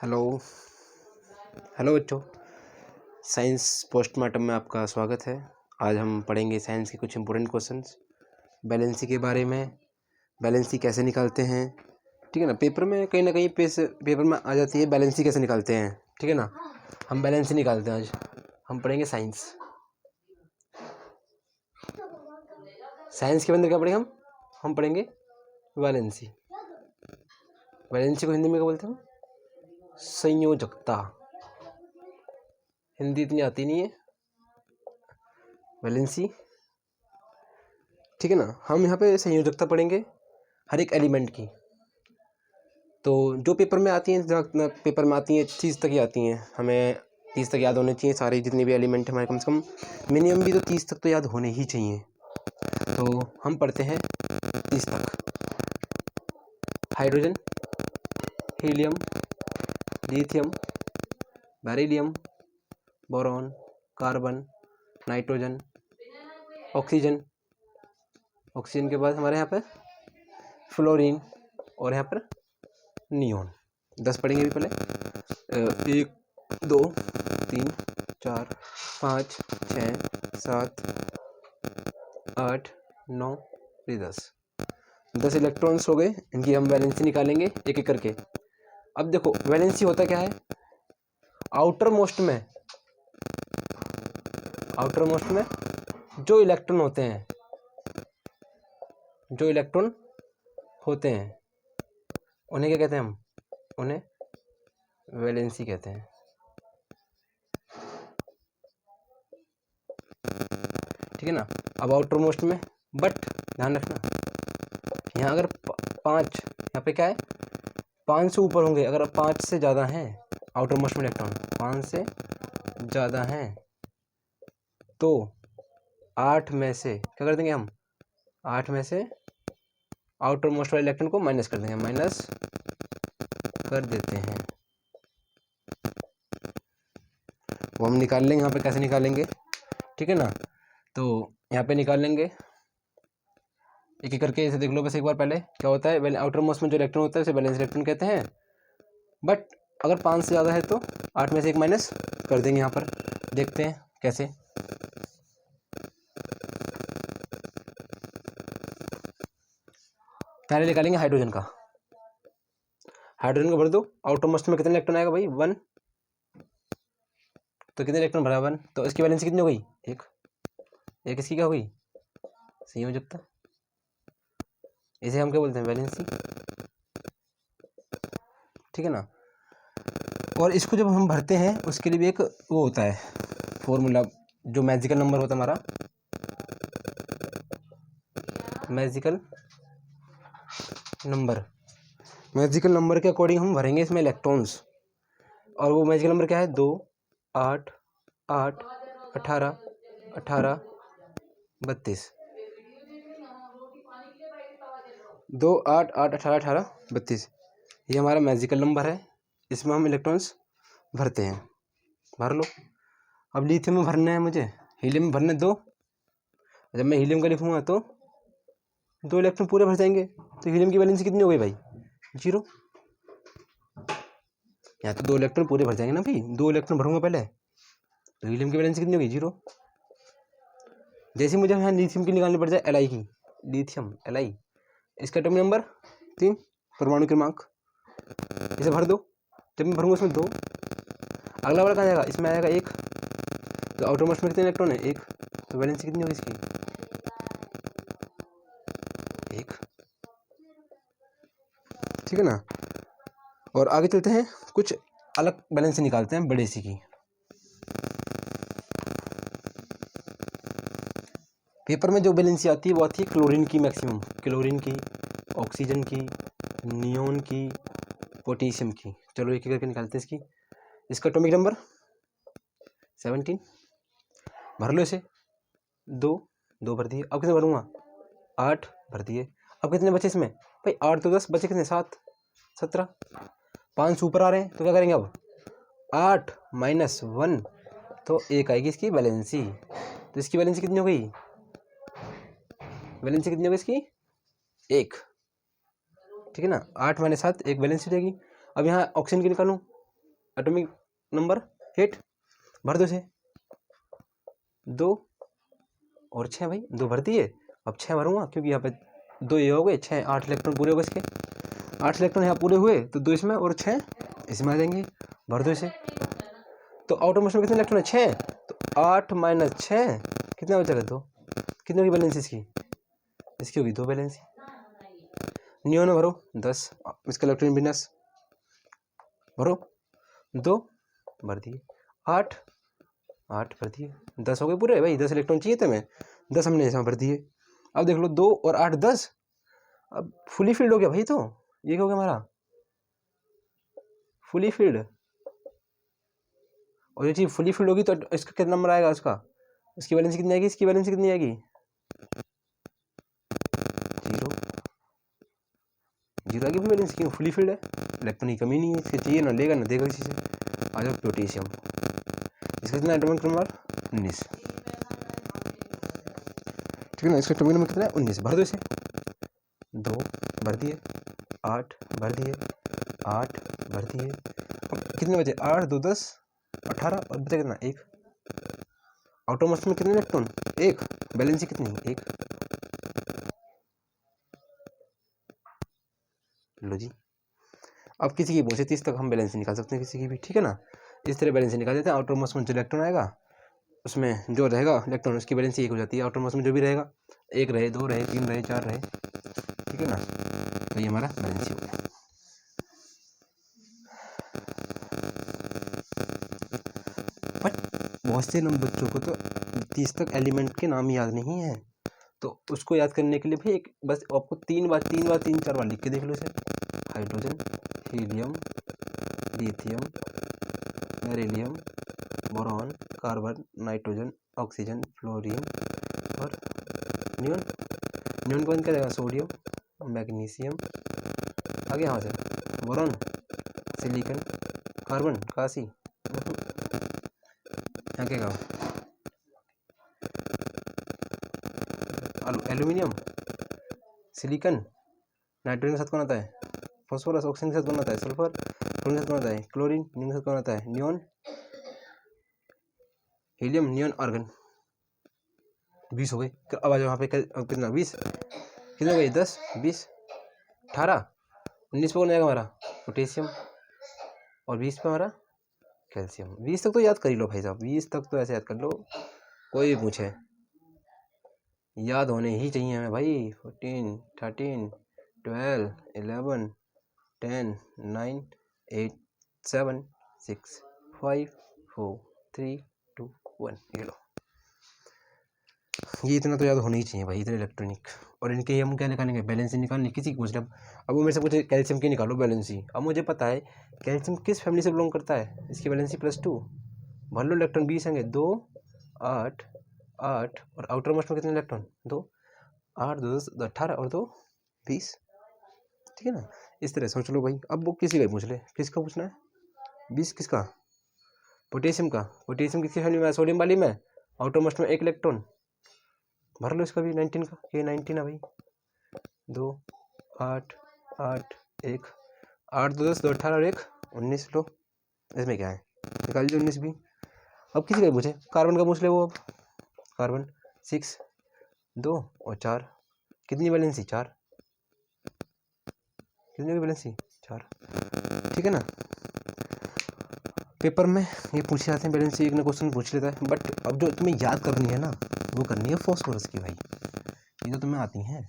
Hello hello बच्चों। Science postmortem में आपका स्वागत है। आज हम पढ़ेंगे साइंस के कुछ इंपॉर्टेंट क्वेश्चंस बैलेंसी के बारे में। बैलेंसी कैसे निकालते हैं, ठीक है ना। पेपर में कहीं ना कहीं पेपर में आ जाती है बैलेंसी कैसे निकालते हैं, ठीक है ना। हम बैलेंसी निकालते हैं। आज हम पढ़ेंगे साइंस के अंदर क्या पढ़ेंगे हम पढ़ेंगे बैलेंसी। बैलेंसी को हिंदी में क्या बोलते हैं? संयोजकता। हिंदी इतनी आती नहीं है बैलेंसी, ठीक है ना। हम यहाँ पे संयोजकता पढ़ेंगे हर एक एलिमेंट की। तो जो पेपर में आती हैं, जहाँ पेपर में आती हैं 30 तक ही आती हैं। हमें 30 तक याद होने चाहिए सारे जितने भी एलिमेंट हमारे, कम से कम मिनिमम भी तो 30 तक तो याद होने ही चाहिए। तो हम पढ़ते हैं 30 तक। Hydrogen, helium, lithium, beryllium, boron, carbon, nitrogen, oxygen. Oxygen के बाद हमारे यहाँ पर फ्लोरीन और यहाँ पर नियोन। 10 पढ़ेंगे अभी पहले। 1 2 3 4 5 6 7 8 9 10 इलेक्ट्रॉन्स हो गए। इनकी हम वैलेंसी निकालेंगे एक एक करके। अब देखो वैलेंसी होता क्या है। आउटर मोस्ट में जो इलेक्ट्रॉन होते हैं उन्हें क्या कहते हैं हम? उन्हें वैलेंसी कहते हैं, ठीक है ना। अब आउटर मोस्ट में, बट ध्यान रखना यहाँ अगर 5, यहाँ पे क्या है 5 से ऊपर होंगे। अगर 5 से ज़्यादा हैं आउटर मोस्ट में इलेक्ट्रॉन 5 से ज़्यादा हैं तो 8 में से क्या कर देंगे हम? 8 में से आउटर मोस्ट वाले इलेक्ट्रॉन को माइनस कर देंगे, माइनस कर देते हैं। वो हम निकाल लेंगे यहाँ पे। कैसे निकालेंगे, ठीक है ना। तो यहाँ पे निकाल लेंगे एक एक करके। इसे देख लो बस एक बार पहले क्या होता है। आउटर मोस्ट में जो इलेक्ट्रॉन होता है उसे वैलेंस इलेक्ट्रॉन कहते हैं। बट अगर 5 से ज़्यादा है तो 8 में से 1 माइनस कर देंगे। यहाँ पर देखते हैं कैसे। पहले निकालेंगे हाइड्रोजन का। हाइड्रोजन को भर दो। आउटर मोस्ट में कितने इलेक्ट्रॉन आएगा भाई? 1। तो कितने इलेक्ट्रॉन भरा? 1। तो इसकी वैलेंसी कितनी हो गई? 1। इसकी क्या हो गई? संयोजकता। इसे हम क्या बोलते हैं? वैलेंसी, ठीक है ना। और इसको जब हम भरते हैं उसके लिए भी एक वो होता है फॉर्मूला, जो मैजिकल नंबर होता है हमारा। मैजिकल नंबर के अकॉर्डिंग हम भरेंगे इसमें इलेक्ट्रॉन्स। और वो मैजिकल नंबर क्या है? 2 8 8 18 18 32। 2 8 8 18 18 32 ये हमारा मैजिकल नंबर है। इसमें हम इलेक्ट्रॉन्स भरते हैं। भर लो। अब लिथियम में भरने हैं मुझे, हीलियम में भरने 2। जब मैं हीलियम का लिखूंगा तो 2 इलेक्ट्रॉन पूरे भर जाएंगे। तो हीलियम की वैलेंसी कितनी हो गई भाई? 0। यहाँ तो 2 इलेक्ट्रॉन पूरे भर जाएंगे ना भाई। 2 इलेक्ट्रॉन भरूंगा पहले तो हीलियम की वैलेंसी कितनी होगी? 0। जैसे मुझे यहाँ लिथियम की निकालनी पड़ जाए, Li की, लिथियम Li, इसका एटॉमिक नंबर 3, परमाणु क्रमांक। इसे भर दो। जब मैं भरूंगा इसमें 2, अगला वाला कहाँ जाएगा? इसमें आएगा 1। तो आउटर मोस्ट में कितने इलेक्ट्रॉन है? 1। तो वैलेंसी कितनी होगी इसकी? 1, ठीक है ना। और आगे चलते हैं, कुछ अलग बैलेंसी निकालते हैं बड़े सी की। पेपर में जो बैलेंसी आती है वो आती है क्लोरीन की, मैक्सिमम क्लोरीन की, ऑक्सीजन की, नियोन की, पोटेशियम की। चलो एक एक करके निकालते हैं इसकी। इसका एटॉमिक नंबर 17। भर लो इसे। 2 भर दिए। अब कितने भरूंगा? 8 भर दिए। अब कितने बचे इसमें भाई? 8 तो 10 बचे कितने? 7 17। 5 ऊपर आ रहे हैं तो क्या करेंगे अब? 8 माइनस 1 तो 1 आएगी इसकी वैलेंसी। तो इसकी वैलेंसी कितनी हो गई? वैलेंसी कितनी होगी इसकी? 1, ठीक है ना। 8 माइनस 7 1 वैलेंसी रहेगी। अब यहाँ ऑक्सीजन की निकालूँ एटॉमिक नंबर 8 भर दो इसे, 2 और 6 भाई, 2 भर दिए। अब 6 भरूंगा क्योंकि यहाँ पे 2 ये हो गए, 6 8 इलेक्ट्रॉन पूरे हो गए इसके, 8 इलेक्ट्रॉन यहाँ पूरे हुए तो 2 इसमें और 6 इसमें आ जाएंगे। भर दो इसे। तो आउटर मोस्ट में कितने इलेक्ट्रॉन है? 6। तो 8 - 6 कितना बचेगा? 2। कितनी होगी बैलेंस इसकी? इसकी होगी 2 बैलेंस। नियोन में भरो 10, इसका इलेक्ट्रॉन बिनस भरो 2 भर दिए, 8 भर दिए, 10 हो गए पूरे भाई। 10 इलेक्ट्रॉन चाहिए थे, मैं 10 हमने इसमें भर दिए। अब देख लो 2 और 8 10, अब फुली फिल्ड हो गया भाई। तो ये क्या हो गया हमारा? Fully filled. और ये चीज फुली फिल्ड होगी तो इसका कितना नंबर आएगा? उसका, इसकी बैलेंस कितनी आएगी? इसकी बैलेंस कितनी आएगी? 0 आएगी बैलेंस, क्यों? फुली फिल्ड है, इलेक्ट्रॉन की कमी नहीं है, इसके चाहिए ना लेगा ना देगा किसी से। आ जाओ पोटेशियम, इसका कितना एटॉमिक नंबर? 19, ठीक है ना। इसका एटॉमिक नंबर कितना है? 19। भर दो इसे, 2 भर दिए, 8 भर दिए, 8 भर दिए। अब कितने बचे? 8 2 10 18 और बचा कितना? 1। आउटर मोस्ट में कितने इलेक्ट्रॉन? 1। बैलेंस कितनी? 1। लो जी। अब किसी की पूछे 30 तक हम बैलेंस निकाल सकते हैं किसी की भी, ठीक है ना। इस तरह बैलेंस निकाल देते हैं। आउटर मोस्ट में जो इलेक्ट्रॉन आएगा उसमें जो रहेगा इलेक्ट्रॉन, उसकी बैलेंस 1 हो जाती है। आउटर मोस्ट में जो भी रहेगा, 1 रहे, 2 रहे, 3 रहे, 4 रहे, ठीक है ना। तो ये हमारा बैलेंस हो गया। बट बहुत से बच्चों को तो 30 तक एलिमेंट के नाम याद नहीं है, तो उसको याद करने के लिए भाई एक बस आपको 3 बार 4 बार लिख के देख लो इसे। Hydrogen, helium, lithium, beryllium, boron, carbon, nitrogen, oxygen, fluorine और नियॉन। नियॉन कौन क्या रहेगा? सोडियम, मैग्नीशियम, आगे यहाँ से बोरॉन, सिलिकॉन, कार्बन, कासी, यहाँ क्या कहा? एल्यूमिनियम, सिलिकॉन, नाइट्रोजन के साथ कौन आता है? फॉस्फोरस, ऑक्सीजन के साथ कौन आता है? सल्फर, फ्लोरीन के साथ कौन आता है? क्लोरीन, नियॉन के साथ कौन आता है? Neon, helium, neon, argon. 20 हो गए। अब आ जाओ यहाँ पे कितना? 20 कितने हो गए? 10 20 18 19 पे कौन आएगा हमारा? पोटेशियम। और 20 पे हमारा कैल्शियम। 20 तक तो याद कर ही लो भाई साहब, 20 तक तो ऐसे याद कर लो, कोई भी पूछे याद होने ही चाहिए हमें भाई। 14 13 12 11 10 9 8 7 6 5 4 3 2 1। ये लो, ये इतना तो याद होना ही चाहिए भाई, इतने इलेक्ट्रॉनिक। और इनके हम क्या निकालेंगे? बैलेंस निकालनी। किसी को पूछ रहे अब वो मेरे से पूछे कैल्शियम की निकालो बैलेंस। अब मुझे पता है कैल्शियम किस फैमिली से बिलोंग करता है। इसकी बैलेंस +2 भर लो। इलेक्ट्रॉन 20 होंगे, 2 8 8 और आउटर मोस्ट में कितने इलेक्ट्रॉन? 2 8 2 10 18 और 2 20, ठीक है ना। इस तरह सोच लो भाई। अब वो किसी का पूछ ले, किसका पूछना है? 20 किसका? पोटेशियम का। पोटेशियम किसकी फैमिली में? सोडियम वाली में। आउटर मोस्ट में 1 इलेक्ट्रॉन भर लो इसका भी 19 का। ये 19 है भाई। 2 8 8 1 8 2 10 2 18 और 1 19। लो, इसमें क्या है? निकाल लीजिए 19 भी। अब किसी का पूछे कार्बन का पूछ ले वो। अब कार्बन 6 2 और 4 कितनी बैलेंसी? 4। कितनी की बैलेंसी? 4, ठीक है ना। पेपर में ये पूछे जाते हैं बैलेंसी, एक ना क्वेश्चन पूछ लेता है। बट अब जो तुम्हें याद करनी है ना, वो करनी है फॉस्फोरस की भाई। ये तो तुम्हें आती हैं,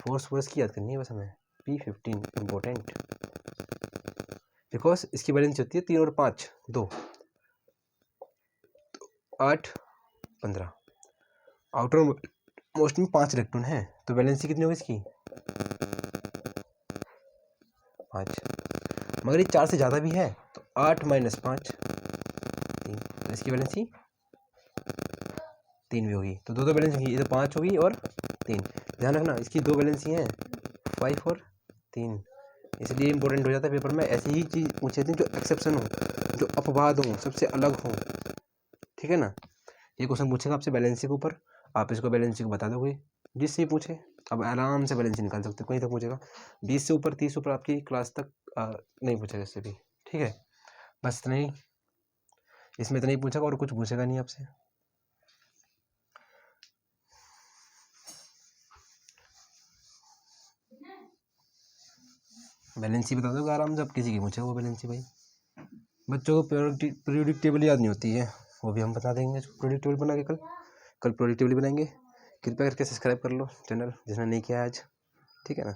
फॉस्फोरस की याद करनी है बस हमें। P15 इम्पोर्टेंट, बिकॉज इसकी बैलेंस होती है 3 और 5 2 8 15। आउटर मोस्ट में 5 इलेक्ट्रॉन है, तो बैलेंसी कितनी होगी इसकी? 5। मगर ये 4 से ज़्यादा भी है तो 8 - 5 3, तो इसकी बैलेंसी 3 भी होगी। तो 2 बैलेंस होगी, ये तो 5 होगी और 3। ध्यान रखना इसकी 2 बैलेंसी हैं, 5 और 3, इसलिए इंपॉर्टेंट हो जाता है पेपर में। ऐसी ही चीज़ पूछे थे जो एक्सेप्शन हो, जो अपवाद हो, सबसे अलग हो, ठीक है ना। ये क्वेश्चन पूछेगा आपसे बैलेंसी के ऊपर, आप इसको बैलेंसी को बता दोगे जिससे पूछे। अब आराम से बैलेंसी निकाल सकते हो, कहीं तक पूछेगा 20 से ऊपर 30 ऊपर आपकी क्लास तक नहीं पूछेगा इससे भी, ठीक है। बस इतना ही, इसमें इतना ही पूछेगा और कुछ पूछेगा नहीं आपसे। बैलेंसी बता दोगे आराम से, अब किसी की पूछेगा वो बैलेंसी भाई। बच्चों को पीरियोडिक टेबल याद नहीं होती है, वो भी हम बता देंगे पीरियोडिक टेबल बना के कल पीरियोडिक टेबल बनाएंगे। कृपया करके सब्सक्राइब कर लो चैनल जिसने नहीं किया आज, ठीक है ना।